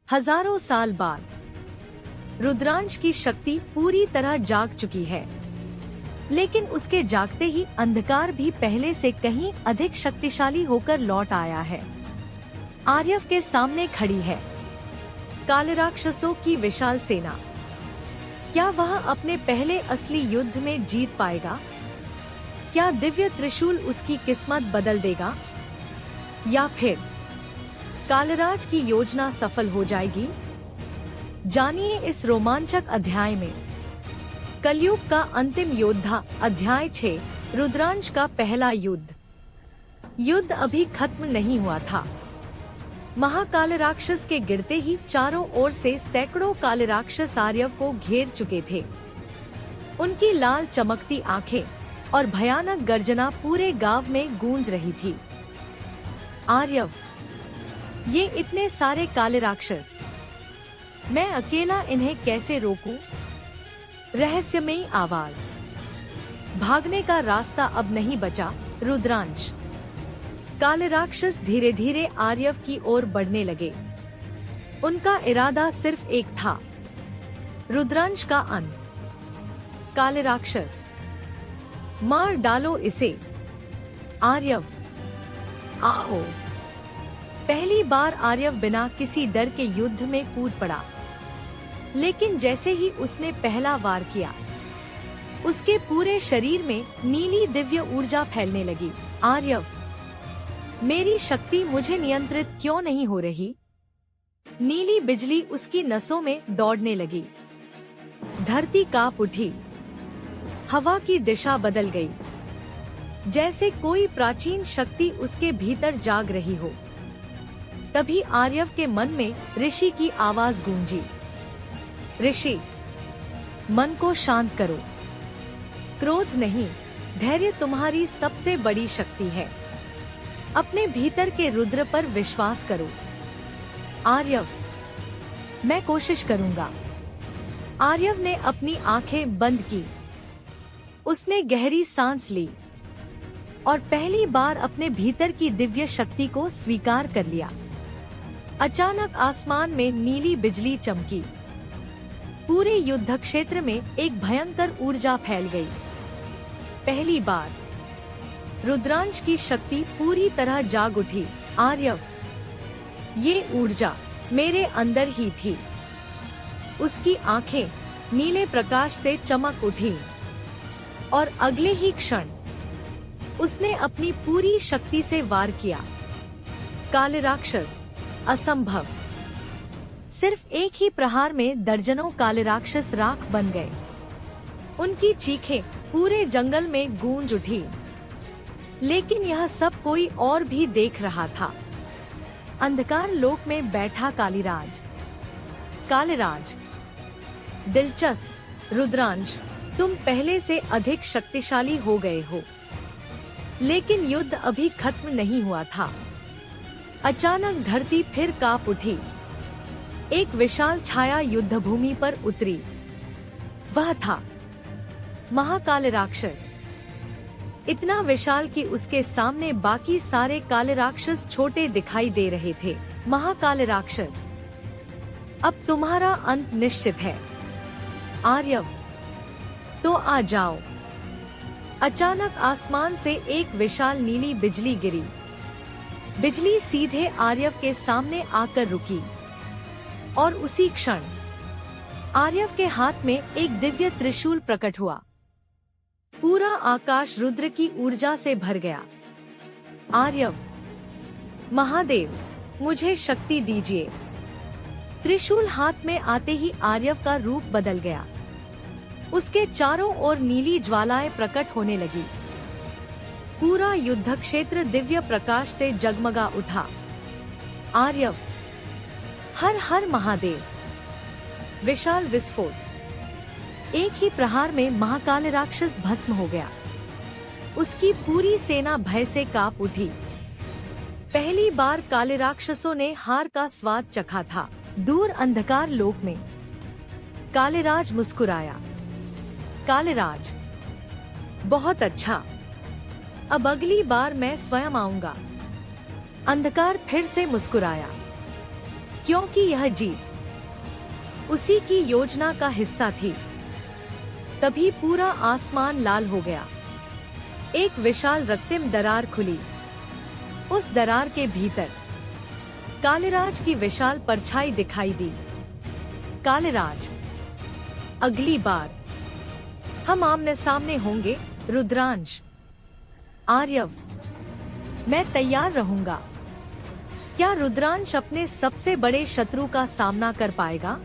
हजारों साल बाद रुद्रांश की शक्ति पूरी तरह जाग चुकी है, लेकिन उसके जागते ही अंधकार भी पहले से कहीं अधिक शक्तिशाली होकर लौट आया है। आर्यव के सामने खड़ी है काले राक्षसों की विशाल सेना। क्या वह अपने पहले असली युद्ध में जीत पाएगा? क्या दिव्य त्रिशूल उसकी किस्मत बदल देगा, या फिर कालराज की योजना सफल हो जाएगी? जानिए इस रोमांचक अध्याय में। कलयुग का अंतिम योद्धा, अध्याय 6, रुद्रांश का पहला युद्ध। युद्ध अभी खत्म नहीं हुआ था। महाकाल राक्षस के गिरते ही चारों ओर से सैकड़ों काले राक्षस आर्यव को घेर चुके थे। उनकी लाल चमकती आंखें और भयानक गर्जना पूरे गांव में गूंज रही थी। आर्यव, ये इतने सारे काले राक्षस, मैं अकेला इन्हें कैसे रोकूं? रहस्यमयी आवाज। भागने का रास्ता अब नहीं बचा, रुद्रांश। काले राक्षस धीरे धीरे आर्यव की ओर बढ़ने लगे। उनका इरादा सिर्फ एक था, रुद्रांश का अंत। काले राक्षस, मार डालो इसे। आर्यव, आओ। पहली बार आर्यव बिना किसी डर के युद्ध में कूद पड़ा, लेकिन जैसे ही उसने पहला वार किया, उसके पूरे शरीर में नीली दिव्य ऊर्जा फैलने लगी। आर्यव, मेरी शक्ति मुझे नियंत्रित क्यों नहीं हो रही? नीली बिजली उसकी नसों में दौड़ने लगी। धरती कांप उठी, हवा की दिशा बदल गई, जैसे कोई प्राचीन शक्ति उसके भीतर जाग रही हो। तभी आर्यव के मन में ऋषि की आवाज गूंजी। ऋषि, मन को शांत करो। क्रोध नहीं, धैर्य तुम्हारी सबसे बड़ी शक्ति है। अपने भीतर के रुद्र पर विश्वास करो। आर्यव, मैं कोशिश करूंगा। आर्यव ने अपनी आंखें बंद की। उसने गहरी सांस ली और पहली बार अपने भीतर की दिव्य शक्ति को स्वीकार कर लिया। अचानक आसमान में नीली बिजली चमकी। पूरे युद्ध क्षेत्र में एक भयंकर ऊर्जा फैल गई। पहली बार रुद्रांश की शक्ति पूरी तरह जाग उठी। आर्यव, ये ऊर्जा मेरे अंदर ही थी। उसकी आंखें नीले प्रकाश से चमक उठी और अगले ही क्षण उसने अपनी पूरी शक्ति से वार किया। काले राक्षस, असंभव। सिर्फ एक ही प्रहार में दर्जनों काले राक्षस राख बन गए। उनकी चीखें पूरे जंगल में गूंज उठी, लेकिन यह सब कोई और भी देख रहा था। अंधकार लोक में बैठा कालीराज। कालीराज, दिलचस्प। रुद्रांश, तुम पहले से अधिक शक्तिशाली हो गए हो, लेकिन युद्ध अभी खत्म नहीं हुआ था। अचानक धरती फिर कांप उठी। एक विशाल छाया युद्ध भूमि पर उतरी। वह था महाकाल राक्षस। इतना विशाल कि उसके सामने बाकी सारे काले राक्षस छोटे दिखाई दे रहे थे। महाकाल राक्षस, अब तुम्हारा अंत निश्चित है। आर्यव, तो आ जाओ। अचानक आसमान से एक विशाल नीली बिजली गिरी। बिजली सीधे आर्यव के सामने आकर रुकी और उसी क्षण आर्यव के हाथ में एक दिव्य त्रिशूल प्रकट हुआ। पूरा आकाश रुद्र की ऊर्जा से भर गया। आर्यव, महादेव, मुझे शक्ति दीजिए। त्रिशूल हाथ में आते ही आर्यव का रूप बदल गया। उसके चारों ओर नीली ज्वालाएं प्रकट होने लगी। पूरा युद्ध क्षेत्र दिव्य प्रकाश से जगमगा उठा। आर्यव, हर हर महादेव। विशाल विस्फोट। एक ही प्रहार में महाकाल राक्षस भस्म हो गया। उसकी पूरी सेना भय से कांप उठी। पहली बार काले राक्षसों ने हार का स्वाद चखा था। दूर अंधकार लोक में कालेराज मुस्कुराया। कालेराज, बहुत अच्छा। अब अगली बार मैं स्वयं आऊंगा। अंधकार फिर से मुस्कुराया। क्योंकि यह जीत उसी की योजना का हिस्सा थी। तभी पूरा आसमान लाल हो गया। एक विशाल रक्तिम दरार खुली। उस दरार के भीतर कालिराज की विशाल परछाई दिखाई दी। कालिराज, अगली बार हम आमने सामने होंगे रुद्रांश। आर्यव, मैं तैयार रहूंगा। क्या रुद्रांश अपने सबसे बड़े शत्रु का सामना कर पाएगा?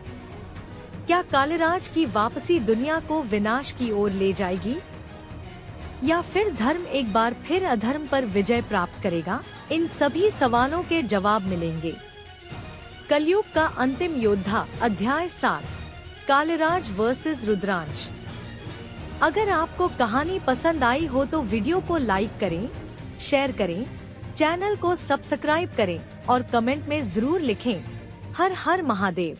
क्या कालिराज की वापसी दुनिया को विनाश की ओर ले जाएगी, या फिर धर्म एक बार फिर अधर्म पर विजय प्राप्त करेगा? इन सभी सवालों के जवाब मिलेंगे। कलयुग का अंतिम योद्धा अध्याय 7, कालिराज वर्सेस रुद्रांश। अगर आपको कहानी पसंद आई हो तो वीडियो को लाइक करें, शेयर करें, चैनल को सब्सक्राइब करें और कमेंट में जरूर लिखें हर हर महादेव।